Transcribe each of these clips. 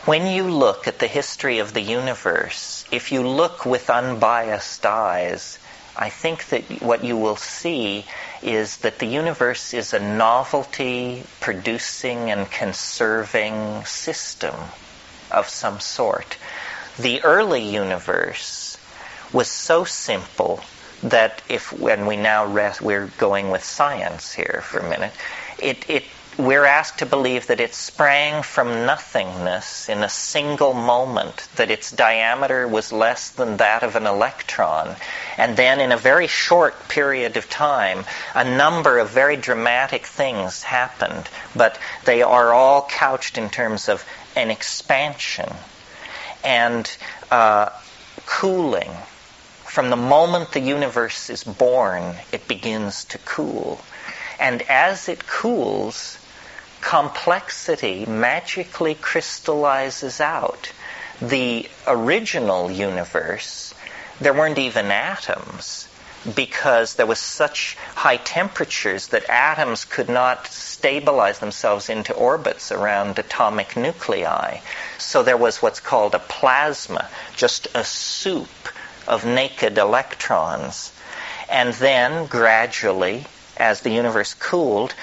When you look at the history of the universe, if you look with unbiased eyes, I think that what you will see is that the universe is a novelty-producing and conserving system of some sort. The early universe was so simple that when we now we're going with science here for a minute, we're asked to believe that it sprang from nothingness in a single moment, that its diameter was less than that of an electron. And then in a very short period of time, a number of very dramatic things happened. But they are all couched in terms of an expansion and cooling. From the moment the universe is born, it begins to cool. And as it cools, complexity magically crystallizes out. The original universe, there weren't even atoms because there was such high temperatures that atoms could not stabilize themselves into orbits around atomic nuclei. So there was what's called a plasma, just a soup of naked electrons. And then gradually, as the universe cooled,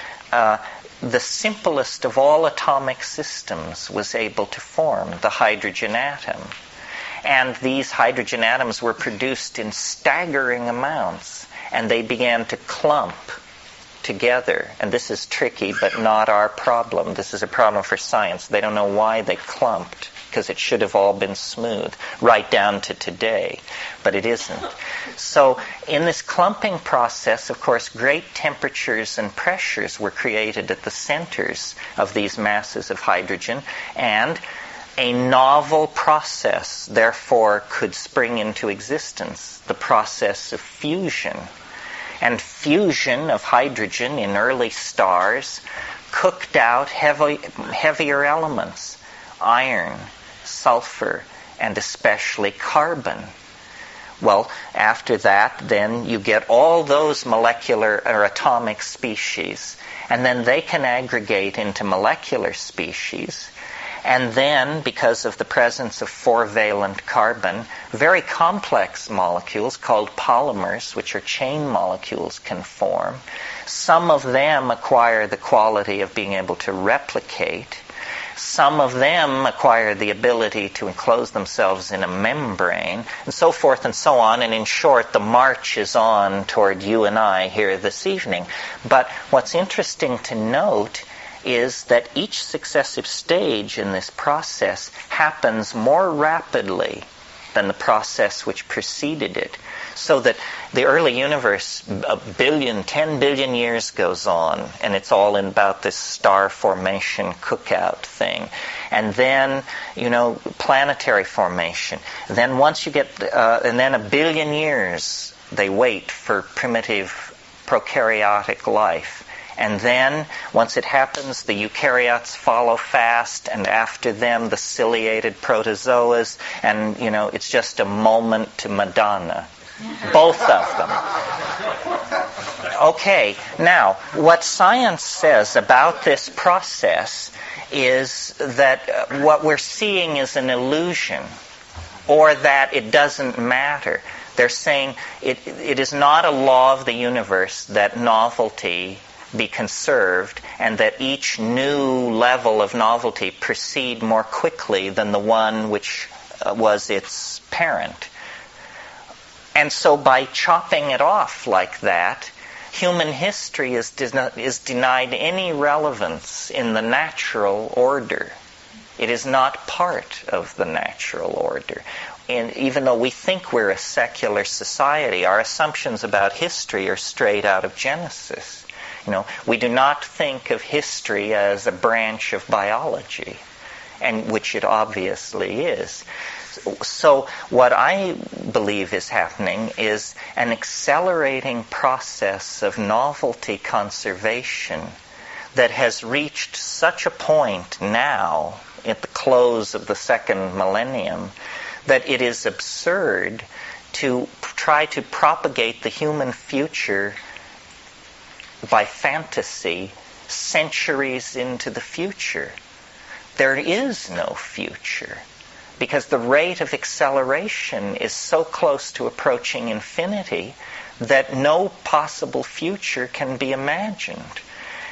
the simplest of all atomic systems was able to form, the hydrogen atom. And these hydrogen atoms were produced in staggering amounts, and they began to clump together. And this is tricky, but not our problem. This is a problem for science. They don't know why they clumped, because it should have all been smooth, right down to today. But it isn't. So in this clumping process, of course, great temperatures and pressures were created at the centers of these masses of hydrogen, and a novel process, therefore, could spring into existence, the process of fusion. And fusion of hydrogen in early stars cooked out heavier elements, iron, sulfur, and especially carbon. Well, after that, then you get all those molecular or atomic species, and then they can aggregate into molecular species. And then, because of the presence of 4-valent carbon, very complex molecules called polymers, which are chain molecules, can form. Some of them acquire the quality of being able to replicate. Some of them acquire the ability to enclose themselves in a membrane, and so forth and so on. And in short, the march is on toward you and I here this evening. But what's interesting to note is that each successive stage in this process happens more rapidly than the process which preceded it. So that the early universe, 10 billion years goes on, and it's all in about this star formation cookout thing. And then, planetary formation. Then once you get, and then 1 billion years they wait for primitive prokaryotic life. And then, once it happens, the eukaryotes follow fast, and after them, the ciliated protozoas, and, it's just a moment to Madonna. Both of them. Okay, now, what science says about this process is that what we're seeing is an illusion, or that it doesn't matter. They're saying it is not a law of the universe that novelty be conserved, and that each new level of novelty proceed more quickly than the one which was its parent. And so by chopping it off like that, human history is denied any relevance in the natural order. It is not part of the natural order. And even though we think we're a secular society, our assumptions about history are straight out of Genesis. We do not think of history as a branch of biology, and which it obviously is. So what I believe is happening is an accelerating process of novelty conservation that has reached such a point now, at the close of the second millennium, that it is absurd to try to propagate the human future by fantasy centuries into the future. there is no future, because the rate of acceleration is so close to approaching infinity that no possible future can be imagined.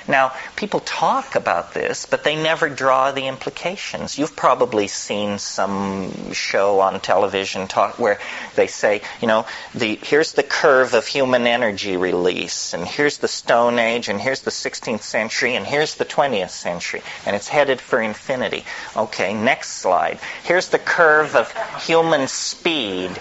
Now, people talk about this, but they never draw the implications. You've probably seen some show on television where they say, here's the curve of human energy release, and here's the Stone Age, and here's the 16th century, and here's the 20th century, and it's headed for infinity. Okay, next slide. Here's the curve of human speed.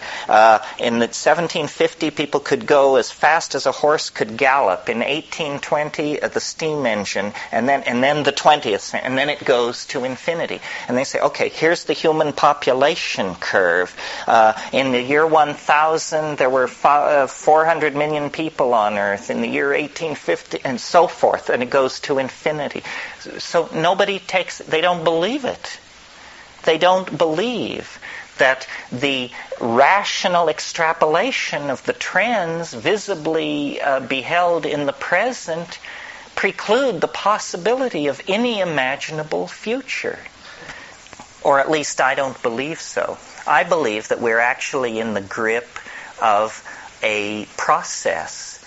In the 1750, people could go as fast as a horse could gallop. In 1820, the steam engine, and then the 20th, and then it goes to infinity. And they say, okay, here's the human population curve. In the year 1000, there were 400 million people on Earth. In the year 1850, and so forth, and it goes to infinity. So they don't believe it. They don't believe that the rational extrapolation of the trends visibly beheld in the present preclude the possibility of any imaginable future. Or at least I don't believe so. I believe that we're actually in the grip of a process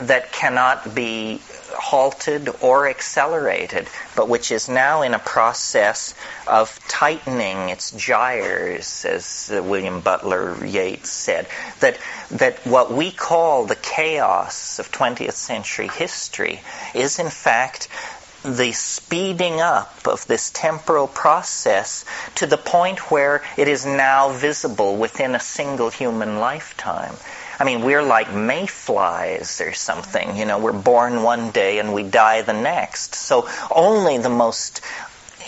that cannot be halted or accelerated, but which is now in a process of tightening its gyres, as William Butler Yeats said, that what we call the chaos of 20th century history is in fact the speeding up of this temporal process to the point where it is now visible within a single human lifetime. I mean, we're like mayflies or something. We're born one day and we die the next. So only the most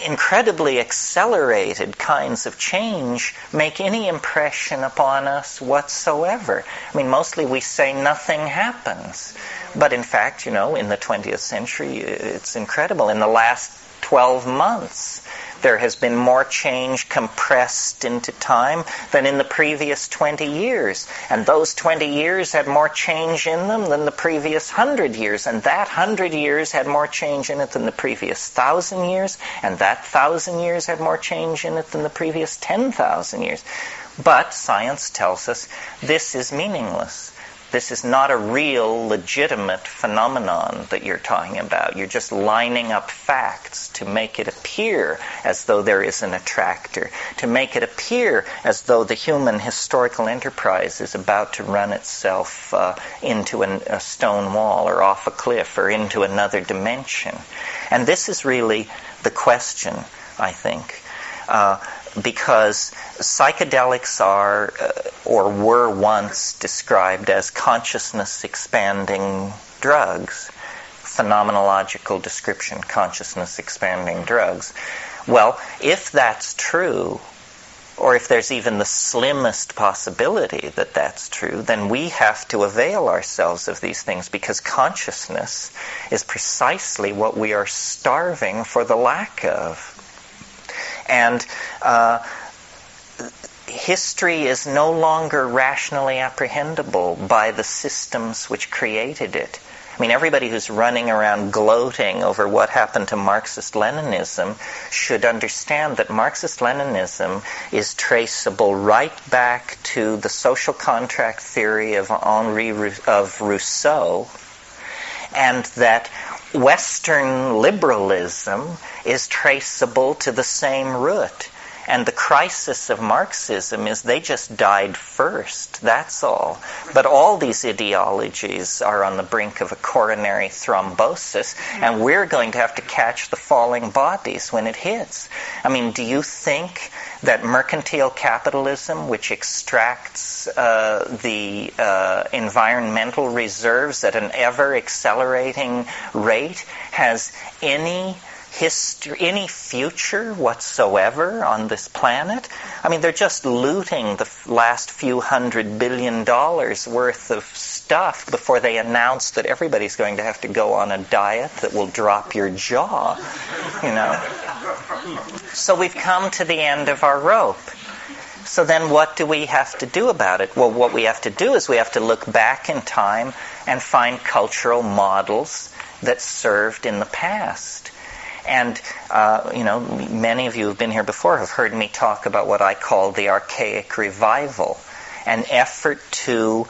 incredibly accelerated kinds of change make any impression upon us whatsoever. I mean, mostly we say nothing happens. But in fact, in the 20th century, it's incredible. In the last 12 months, there has been more change compressed into time than in the previous 20 years. And those 20 years had more change in them than the previous 100 years. And that 100 years had more change in it than the previous 1,000 years. And that 1,000 years had more change in it than the previous 10,000 years. But science tells us this is meaningless. This is not a real, legitimate phenomenon that you're talking about. You're just lining up facts to make it appear as though there is an attractor, to make it appear as though the human historical enterprise is about to run itself into a stone wall or off a cliff or into another dimension. And this is really the question, I think. Because psychedelics are, or were once described as consciousness-expanding drugs. Phenomenological description, consciousness-expanding drugs. Well, if that's true, or if there's even the slimmest possibility that that's true, then we have to avail ourselves of these things, because consciousness is precisely what we are starving for the lack of. And history is no longer rationally apprehendable by the systems which created it. I mean, everybody who's running around gloating over what happened to Marxist-Leninism should understand that Marxist-Leninism is traceable right back to the social contract theory of Rousseau, and that Western liberalism is traceable to the same root. And the crisis of Marxism is they just died first, that's all. But all these ideologies are on the brink of a coronary thrombosis, and we're going to have to catch the falling bodies when it hits. I mean, do you think that mercantile capitalism, which extracts the environmental reserves at an ever-accelerating rate, has any future whatsoever on this planet? I mean, they're just looting the last few $100 billion worth of stuff before they announce that everybody's going to have to go on a diet that will drop your jaw, So we've come to the end of our rope. So then what do we have to do about it? Well, what we have to do is we have to look back in time and find cultural models that served in the past. And, many of you who've been here before have heard me talk about what I call the archaic revival, an effort to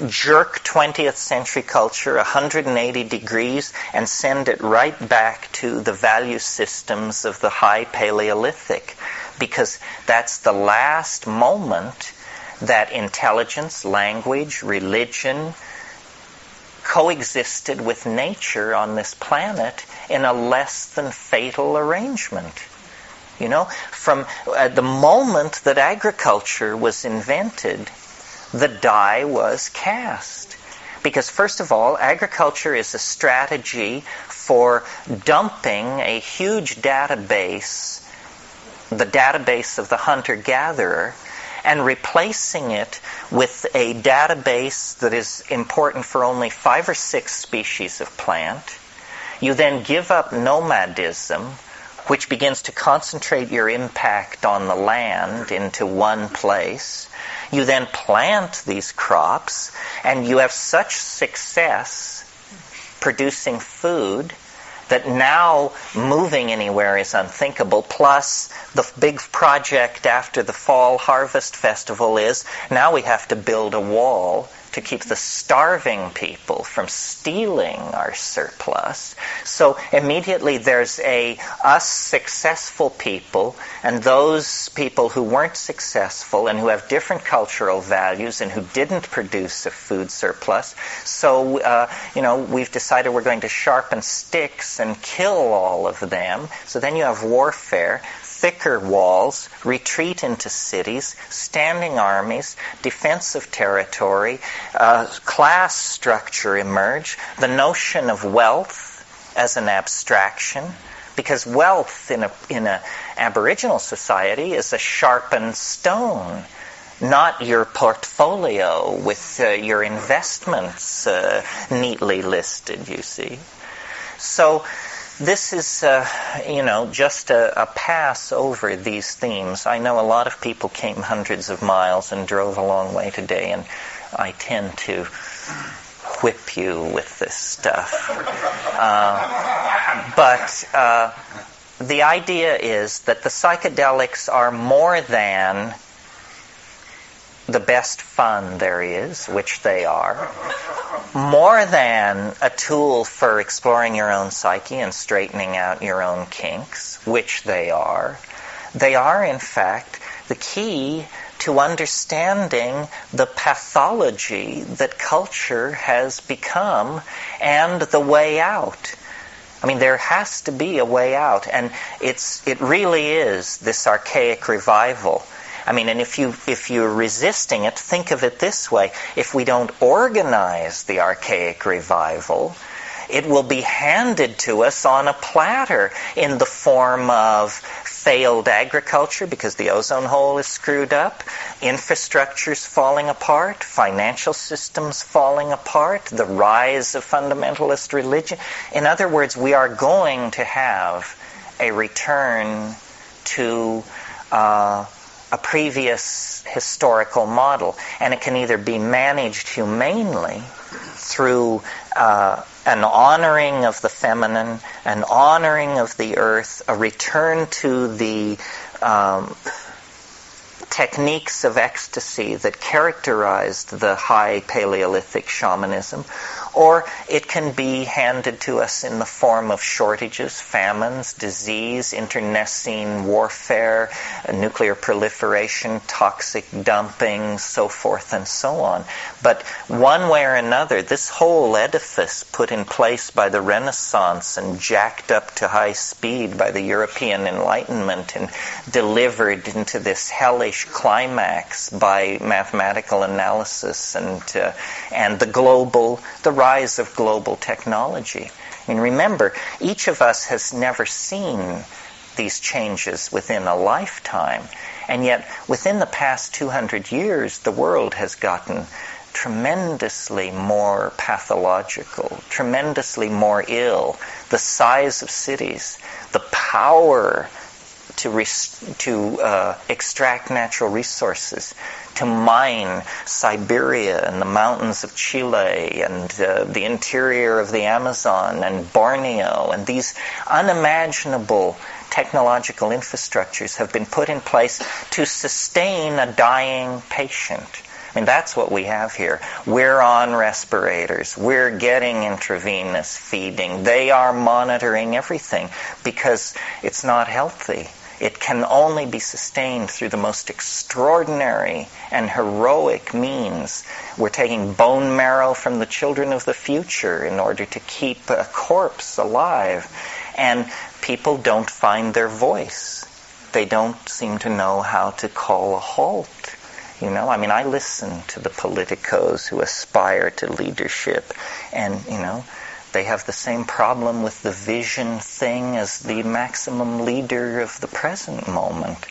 jerk 20th century culture 180 degrees and send it right back to the value systems of the high Paleolithic, because that's the last moment that intelligence, language, religion coexisted with nature on this planet in a less than fatal arrangement. From the moment that agriculture was invented, the die was cast. Because first of all, agriculture is a strategy for dumping a huge database, the database of the hunter-gatherer, and replacing it with a database that is important for only 5 or 6 species of plant. You then give up nomadism, which begins to concentrate your impact on the land into one place. You then plant these crops, and you have such success producing food that now moving anywhere is unthinkable. Plus, the big project after the fall harvest festival is now we have to build a wall to keep the starving people from stealing our surplus. So immediately there's us successful people and those people who weren't successful and who have different cultural values and who didn't produce a food surplus. So, we've decided we're going to sharpen sticks and kill all of them. So then you have warfare, thicker walls, retreat into cities, standing armies, defense of territory, class structure emerge, the notion of wealth as an abstraction, because wealth in an Aboriginal society is a sharpened stone, not your portfolio with your investments neatly listed, you see. So this is, just a pass over these themes. I know a lot of people came hundreds of miles and drove a long way today, and I tend to whip you with this stuff. But the idea is that the psychedelics are more than the best fun there is, which they are, more than a tool for exploring your own psyche and straightening out your own kinks, which they are. They are, in fact, the key to understanding the pathology that culture has become and the way out. I mean, there has to be a way out, and it really is this archaic revival. I mean, and if you're resisting it, think of it this way. If we don't organize the archaic revival, it will be handed to us on a platter in the form of failed agriculture because the ozone hole is screwed up, infrastructures falling apart, financial systems falling apart, the rise of fundamentalist religion. In other words, we are going to have a return to a previous historical model, and it can either be managed humanely through an honoring of the feminine, an honoring of the earth, a return to the techniques of ecstasy that characterized the high Paleolithic shamanism, or it can be handed to us in the form of shortages, famines, disease, internecine warfare, nuclear proliferation, toxic dumping, so forth and so on. But one way or another, this whole edifice put in place by the Renaissance and jacked up to high speed by the European Enlightenment and delivered into this hellish climax by mathematical analysis and the rise of global technology. And remember, each of us has never seen these changes within a lifetime, and yet within the past 200 years the world has gotten tremendously more pathological, tremendously more ill. The size of cities, the power to extract natural resources, to mine Siberia and the mountains of Chile and the interior of the Amazon and Borneo, and these unimaginable technological infrastructures have been put in place to sustain a dying patient. I mean, that's what we have here. We're on respirators. We're getting intravenous feeding. They are monitoring everything because it's not healthy. It can only be sustained through the most extraordinary and heroic means. We're taking bone marrow from the children of the future in order to keep a corpse alive. And people don't find their voice. They don't seem to know how to call a halt. You know, I mean, I listen to the politicos who aspire to leadership, and, you know, they have the same problem with the vision thing as the maximum leader of the present moment.